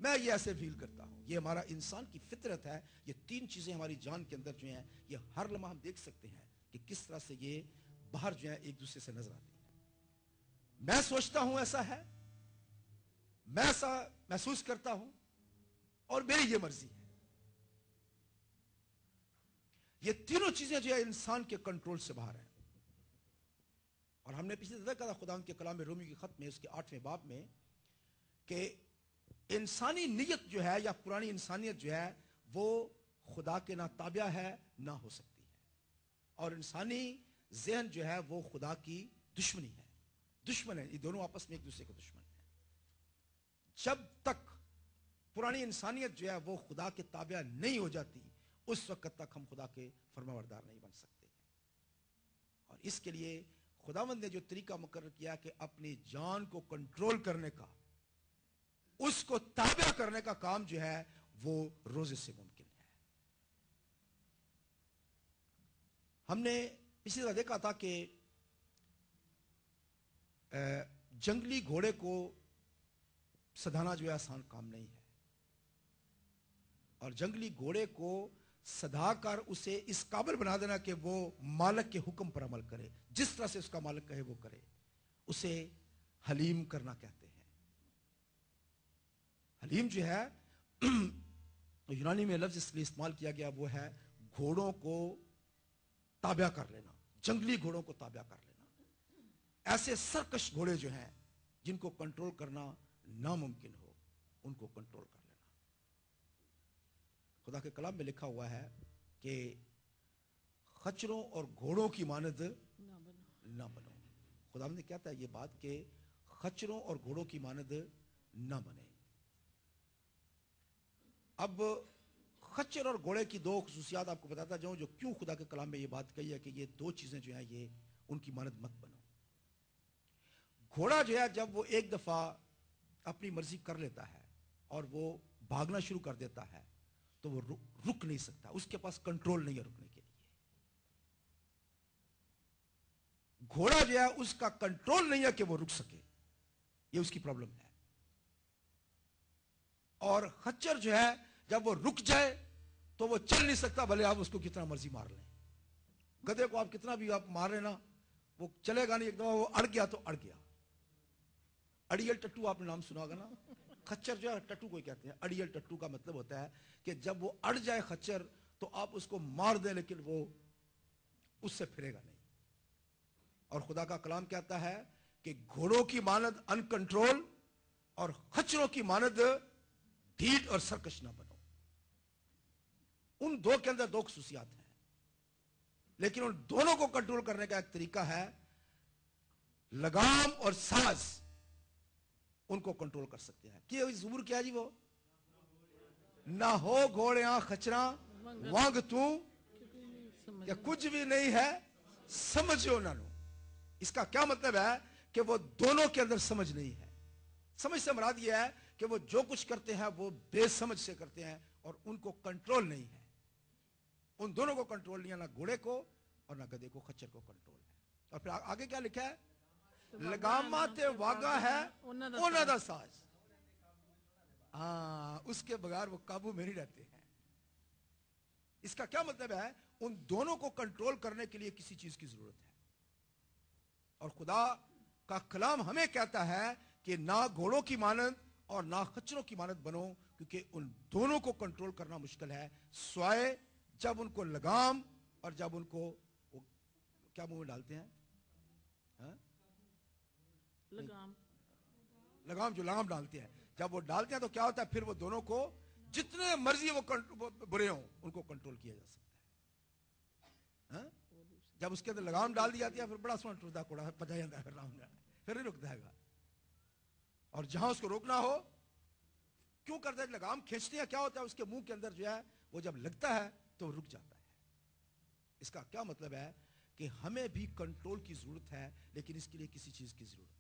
میں یہ ایسے فیل کرتا ہوں. یہ ہمارا انسان کی فطرت ہے. یہ تین چیزیں ہماری جان کے اندر جو ہیں یہ ہر لمحہ ہم دیکھ سکتے ہیں کہ کس طرح سے یہ باہر جو ہے ایک دوسرے سے نظر آتی ہیں. میں سوچتا ہوں ایسا ہے, میں ایسا محسوس کرتا ہوں, اور میری یہ مرضی ہے. یہ تینوں چیزیں جو ہے انسان کے کنٹرول سے باہر ہیں. اور ہم نے پچھلے دفعہ کہا خدا کے کلام رومی کے خط میں اس کے 8ویں باب میں کہ انسانی نیت جو ہے یا پرانی انسانیت جو ہے وہ خدا کے نہ تابع ہے نہ ہو سکتی ہے. اور انسانی ذہن جو ہے وہ خدا کی دشمنی ہے, دشمن ہے. یہ دونوں آپس میں ایک دوسرے کے دشمن ہیں. جب تک پرانی انسانیت جو ہے وہ خدا کے تابع نہیں ہو جاتی اس وقت تک ہم خدا کے فرمانبردار نہیں بن سکتے ہیں. اور اس کے لیے خداوند نے جو طریقہ مقرر کیا کہ اپنی جان کو کنٹرول کرنے کا, اس کو تابع کرنے کا کام جو ہے وہ روزے سے ممکن ہے. ہم نے پچھلی دفعہ دیکھا تھا کہ جنگلی گھوڑے کو سدھانا جو ہے آسان کام نہیں ہے, اور جنگلی گھوڑے کو سدھا کر اسے اس قابل بنا دینا کہ وہ مالک کے حکم پر عمل کرے, جس طرح سے اس کا مالک کہے وہ کرے, اسے حلیم کرنا کہتے ہیں. حلیم جو ہے یونانی میں لفظ اس لیے استعمال کیا گیا وہ ہے گھوڑوں کو تابع کر لینا, جنگلی گھوڑوں کو تابع کر لینا. ایسے سرکش گھوڑے جو ہیں جن کو کنٹرول کرنا ناممکن ہو ان کو کنٹرول کر لینا. خدا کے کلام میں لکھا ہوا ہے کہ خچروں اور گھوڑوں کی مانند نہ بنو. خدا نے کہتا ہے یہ بات کہ خچروں اور گھوڑوں کی مانند نہ بنے. اب خچر اور گھوڑے کی دو خصوصیات آپ کو بتاتا جاؤں جو کیوں خدا کے کلام میں یہ بات کہی ہے کہ یہ دو چیزیں جو ہیں یہ ان کی مانند مت بنو. گھوڑا جو ہے جب وہ ایک دفعہ اپنی مرضی کر لیتا ہے اور وہ بھاگنا شروع کر دیتا ہے تو وہ رک نہیں سکتا, اس کے پاس کنٹرول نہیں ہے رکنے کے لیے. گھوڑا جو ہے اس کا کنٹرول نہیں ہے کہ وہ رک سکے, یہ اس کی پرابلم ہے. اور خچر جو ہے جب وہ رک جائے تو وہ چل نہیں سکتا بھلے آپ اس کو کتنا مرضی مار لیں. گدھے کو آپ کتنا بھی آپ مار لینا وہ چلے گا نہیں, ایک دفعہ وہ اڑ گیا تو اڑ گیا. اڑیل ٹٹو آپ نے نام سنا ہوگا نا. خچر جو ہے ٹٹو کو کہتے ہیں. اڑیل ٹٹو کا مطلب ہوتا ہے کہ جب وہ اڑ جائے خچر تو آپ اس کو مار دیں لیکن وہ اس سے پھرے گا نہیں. اور خدا کا کلام کہتا ہے کہ گھوڑوں کی مانند ان کنٹرول اور خچروں کی مانند ڈھیٹ اور سرکش نہ بنو. ان دو کے اندر دو خصوصیات ہیں, لیکن ان دونوں کو کنٹرول کرنے کا ایک طریقہ ہے لگام اور ساز, ان کو کنٹرول کر سکتے ہیں. کہ زبور کیا جی وہ نہ ہو گھوڑیاں خچراں وانگ تو کہ کچھ بھی نہیں ہے سمجھو نہ لو. اس کا کیا مطلب ہے کہ وہ دونوں کے اندر سمجھ نہیں ہے. سمجھ سے مراد یہ ہے کہ وہ جو کچھ کرتے ہیں وہ بے سمجھ سے کرتے ہیں اور ان کو کنٹرول نہیں ہے. ان دونوں کو کنٹرول نہیں ہے, نہ گھوڑے کو اور نہ گدھے کو, خچر کو کنٹرول ہے. اور پھر آگے کیا لکھا ہے لگامات واگا ہے انہاں دا ساز. ہاں, اس کے بغیر وہ قابو میں نہیں رہتے ہیں. اس کا کیا مطلب ہے ان دونوں کو کنٹرول کرنے کے لیے کسی چیز کی ضرورت ہے. اور خدا کا کلام ہمیں کہتا ہے کہ نہ گھوڑوں کی مانند اور نہ خچروں کی مانند بنو, کیونکہ ان دونوں کو کنٹرول کرنا مشکل ہے سوائے جب ان کو لگام اور جب ان کو کیا منہ میں ڈالتے ہیں لگام, جو لگام ڈالتے ہیں جب وہ ڈالتے ہیں تو کیا ہوتا ہے پھر وہ دونوں کو جتنے مرضی وہ برے ہوں ان کو کنٹرول کیا جا سکتا ہے. جب اس کے اندر لگام ڈال دی جاتی ہے پھر بڑا سونا ٹرتا کوڑا پجا جاتا ہے, پھر نہیں رکتا ہے گا. اور جہاں اس کو روکنا ہو کیوں کرتے ہیں لگام کھینچتے ہیں, کیا ہوتا ہے اس کے منہ کے اندر جو ہے وہ جب لگتا ہے تو رک جاتا ہے. اس کا کیا مطلب ہے کہ ہمیں بھی کنٹرول کی ضرورت ہے, لیکن اس کے لیے کسی چیز کی ضرورت ہے.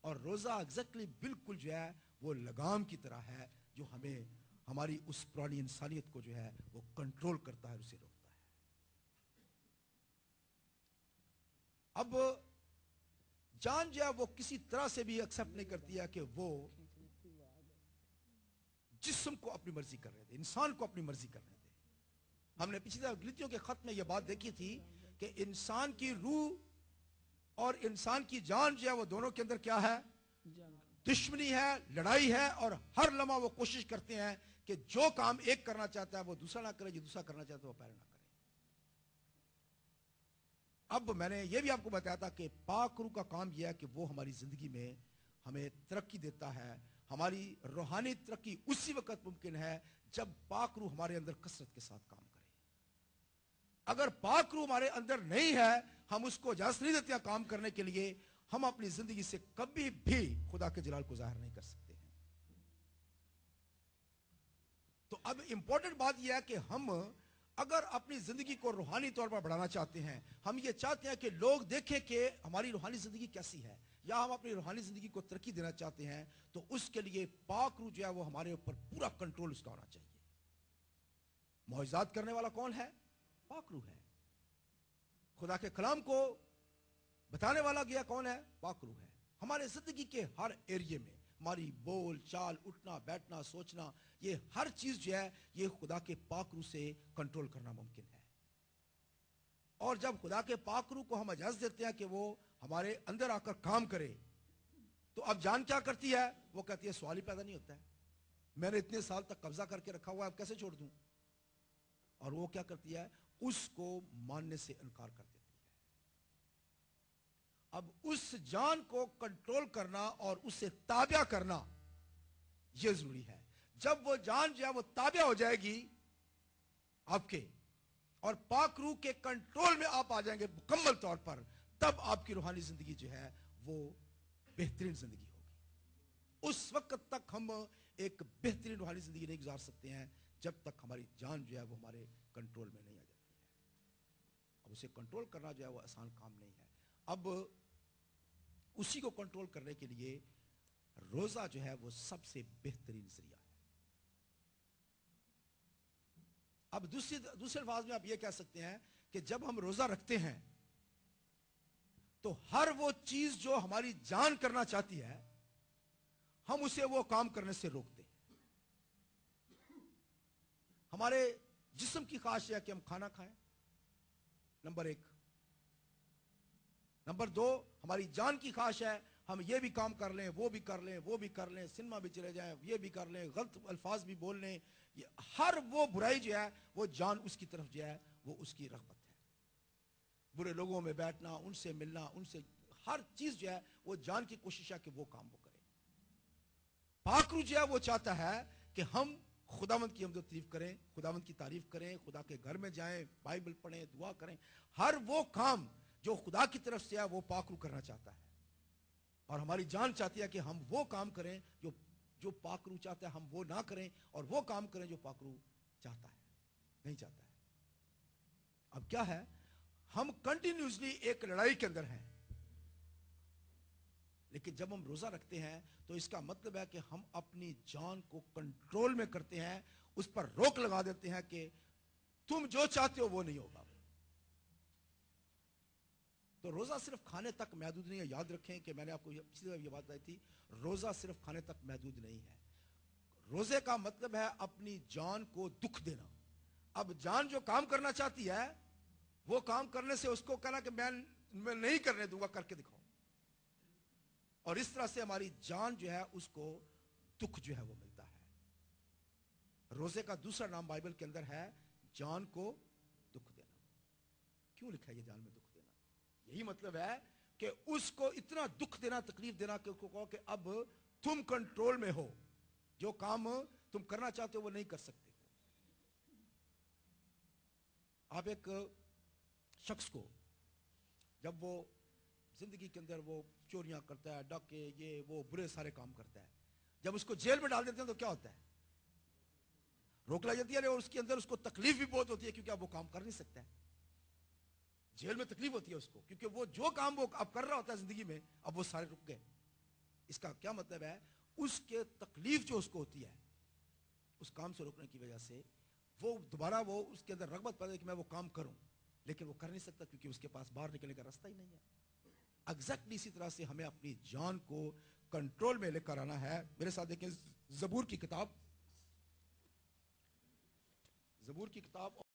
اور روزہ ایگزیکٹلی بالکل جو ہے وہ لگام کی طرح ہے جو ہمیں ہماری اس پرانی انسانیت کو جو ہے وہ کنٹرول کرتا ہے, اسے روکتا ہے. اب جان جو ہے وہ کسی طرح سے بھی ایکسپٹ نہیں کرتی ہے کہ وہ अपनी मर्जी कर रहे थे, इंसान को अपनी मर्जी कर रहे थे। हमने पिछली दफा गलतियों के खत में यह बात देखी थी कि इंसान की रूह और इंसान की जान जो है वो दोनों के अंदर क्या है? दुश्मनी है, लड़ाई है, और हर लम्हा वो कोशिश करते हैं कि जो काम एक करना चाहता है वो दूसरा ना करे, जो दूसरा करना चाहता है वो पहले ना करे। अब मैंने ये भी आपको बताया था कि पाक रूह का काम यह है कि वो हमारी जिंदगी में हमें तरक्की देता है। हमारी रूहानी तरक्की उसी वक्त मुमकिन है जब पाक रूह हमारे अंदर कसरत के साथ काम करे। अगर पाक रूह हमारे अंदर नहीं है, हम उसको इजाजत नहीं देते काम करने के लिए, हम अपनी जिंदगी से कभी भी खुदा के जलाल को जाहिर नहीं कर सकते हैं। तो अब इंपॉर्टेंट बात यह है कि हम अगर अपनी जिंदगी को रूहानी तौर पर बढ़ाना चाहते हैं, हम ये चाहते हैं कि लोग देखें कि हमारी रूहानी जिंदगी कैसी है, या हम अपनी रूहानी जिंदगी को तरक्की देना चाहते हैं, तो उसके लिए पाक रूह जो है वो हमारे ऊपर पूरा कंट्रोल उसका होना चाहिए। मौइज़ात करने वाला कौन है? पाक रूह है। खुदा के कलाम को बताने वाला गया कौन है? पाक रूह है। हमारे जिंदगी के हर एरिया में हमारी बोल चाल, उठना बैठना, सोचना, ये हर चीज जो है ये खुदा के पाक रूह से कंट्रोल करना मुमकिन है। और जब खुदा के पाक रूह को हम इजाजत देते हैं कि वो हमारे अंदर आकर काम करे, तो अब जान क्या करती है? वो कहती है सवाल ही पैदा नहीं होता है, मैंने इतने साल तक कब्जा करके रखा हुआ है, अब कैसे छोड़ दूं? और वो क्या करती है? उसको मानने से इनकार कर देती है। अब उस जान को कंट्रोल करना और उसे ताबिया करना यह जरूरी है। जब वो जान जो है वो ताबिया हो जाएगी आपके, और पाक रूह के कंट्रोल में आप आ जाएंगे मुकम्मल तौर पर, तब आपकी रूहानी जिंदगी जो है वो बेहतरीन जिंदगी होगी। उस वक्त तक हम एक बेहतरीन रूहानी जिंदगी नहीं गुजार सकते हैं जब तक हमारी जान जो है वो हमारे कंट्रोल में नहीं आ जाती है। अब उसे कंट्रोल करना जो है वो आसान काम नहीं है। अब उसी को कंट्रोल करने के लिए रोजा जो है वो सबसे बेहतरीन जरिया है। अब दूसरे अल्फाज में आप ये कह सकते हैं कि जब हम रोजा रखते हैं तो हर वो चीज जो हमारी जान करना चाहती है, हम उसे वो काम करने से रोकते हैं। हमारे जिस्म की ख्वाहिश है कि हम खाना खाएं, नंबर 1। नंबर 2, हमारी जान की ख्वाहिश है हम ये भी काम कर लें, वो भी कर लें, वो भी कर लें, सिनेमा भी चले जाएं, ये भी कर लें, गलत अल्फाज भी बोल लें। हर वो बुराई जो है वो जान उसकी तरफ जो है वो उसकी रग़बत है। बुरे लोगों में बैठना, उनसे मिलना, उनसे हर चीज जो है वो जान की कोशिश है कि वो काम वो करे। पाक रूह जो है वो चाहता है कि हम खुदावंद की हमद तारीफ करें, खुदावंद की तारीफ करें, खुदा के घर में जाएं, बाइबल पढ़ें, दुआ करें। हर वो काम जो खुदा की तरफ से है वो पाक रूह करना चाहता है, और हमारी जान चाहती है कि हम वो काम करें जो पाक रूह चाहता है, हम वो ना करें, और वो काम करें जो पाक रूह चाहता है, नहीं चाहता है। अब क्या है, हम कंटिन्यूसली एक लड़ाई के अंदर हैं। लेकिन जब हम रोजा रखते हैं तो इसका मतलब है कि हम अपनी जान को कंट्रोल में करते हैं, उस पर रोक लगा देते हैं कि तुम जो चाहते हो वो नहीं होगा। तो रोजा सिर्फ खाने तक महदूद नहीं है। याद रखें कि मैंने आपको पिछली बार ये बात बताई थी, रोजा सिर्फ खाने तक महदूद नहीं है। रोजे का मतलब है अपनी जान को दुख देना। अब जान जो काम करना चाहती है वो काम करने से उसको कहना कि मैं नहीं करने दूंगा, करके दिखाओ। और इस तरह से हमारी जान जो है उसको दुख जो है वो मिलता है। रोजे का दूसरा नाम बाइबल के अंदर है जान को दुख देना। क्यों लिखा है ये जान में दुख देना? यही मतलब है कि उसको इतना दुख देना, तकलीफ देना कि उसको कहो कि अब तुम कंट्रोल में हो, जो काम तुम करना चाहते हो वो नहीं कर सकते। आप एक शख्स को जब वो जिंदगी के अंदर वो चोरियां करता है, डाके, ये वो बुरे सारे काम करता है, जब उसको जेल में डाल देते हैं तो क्या होता है? रोक लाई जाती है, और उसके अंदर उसको तकलीफ भी बहुत होती है क्योंकि अब वो काम कर नहीं सकता है। जेल में तकलीफ होती है उसको क्योंकि वो जो काम वो अब कर रहा होता है जिंदगी में, अब वो सारे रुक गए। इसका क्या मतलब है? उसके तकलीफ जो उसको होती है उस काम से रोकने की वजह से वो दोबारा वो उसके अंदर रगबत पैदा है कि मैं वो काम करूं, लेकिन वो कर नहीं सकता क्योंकि उसके पास बाहर निकलने का रास्ता ही नहीं है। एग्जैक्टली इसी तरह से हमें अपनी जान को कंट्रोल में लेकर आना है। मेरे साथ देखें ज़बूर की किताब زبور کی کتاب